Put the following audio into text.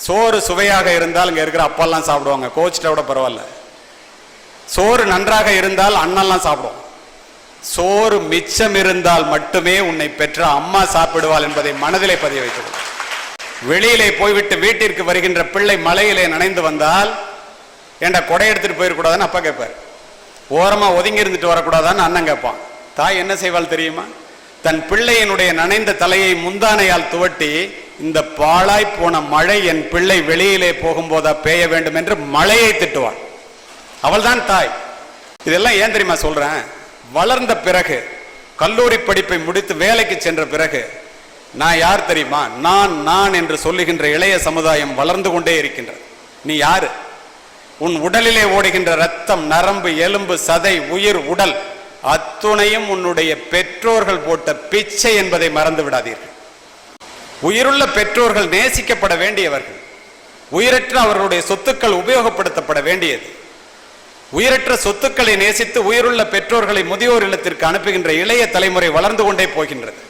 சோறு சுவையாக இருந்தால் இங்க இருக்கிற அப்பாலாம் சாப்பிடுவாங்க, கோச்சிட்ட விட பரவாயில்ல. சோறு நன்றாக இருந்தால் அண்ணெல்லாம் சாப்பிடுவோம். சோறு மிச்சம் இருந்தால் மட்டுமே உன்னை பெற்ற அம்மா சாப்பிடுவாள் என்பதை மனதிலே பதிய வைத்தது. வெளியிலே போய்விட்டு வீட்டிற்கு வருகின்ற பிள்ளை மலையிலே நனைந்து வந்தால் ஏண்டா கொடை எடுத்துட்டு போயிடக்கூடாதுன்னு அப்பா கேட்பார். ஓரமா ஒதுங்கி இருந்துட்டு வரக்கூடாதான்னு அண்ணன் கேட்பான். தாய் என்ன செய்வாள் தெரியுமா? தன் பிள்ளையினுடைய நனைந்த தலையை முந்தானையால் துவட்டி, இந்த பாழாய் போன மழை என் பிள்ளை வெளியிலே போகும்போதா பெய்ய வேண்டும் என்று மழையை திட்டுவாள். அவள் தான் தாய். இதெல்லாம் ஏன் தெரியுமா சொல்றேன்? வளர்ந்த பிறகு, கல்லூரி படிப்பை முடித்து வேலைக்கு சென்ற பிறகு, நான் யார் தெரியுமா? நான் என்று சொல்லுகின்ற இளைய சமுதாயம் வளர்ந்து கொண்டே இருக்கின்றது. நீ யாரு? உன் உடலிலே ஓடுகின்ற ரத்தம், நரம்பு, எலும்பு, சதை, உயிர், உடல் அத்துணையும் உன்னுடைய பெற்றோர்கள் போட்ட பிச்சை என்பதை மறந்து விடாதீர்கள். உயிருள்ள பெற்றோர்கள் நேசிக்கப்பட வேண்டியவர்கள். உயிரற்ற அவர்களுடைய சொத்துக்கள் உபயோகப்படுத்தப்பட வேண்டியது. உயிரற்ற சொத்துக்களை நேசித்து உயிருள்ள பெற்றோர்களை முதியோர் இல்லத்திற்கு அனுப்புகின்ற இளைய தலைமுறை வளர்ந்து கொண்டே போகின்றது.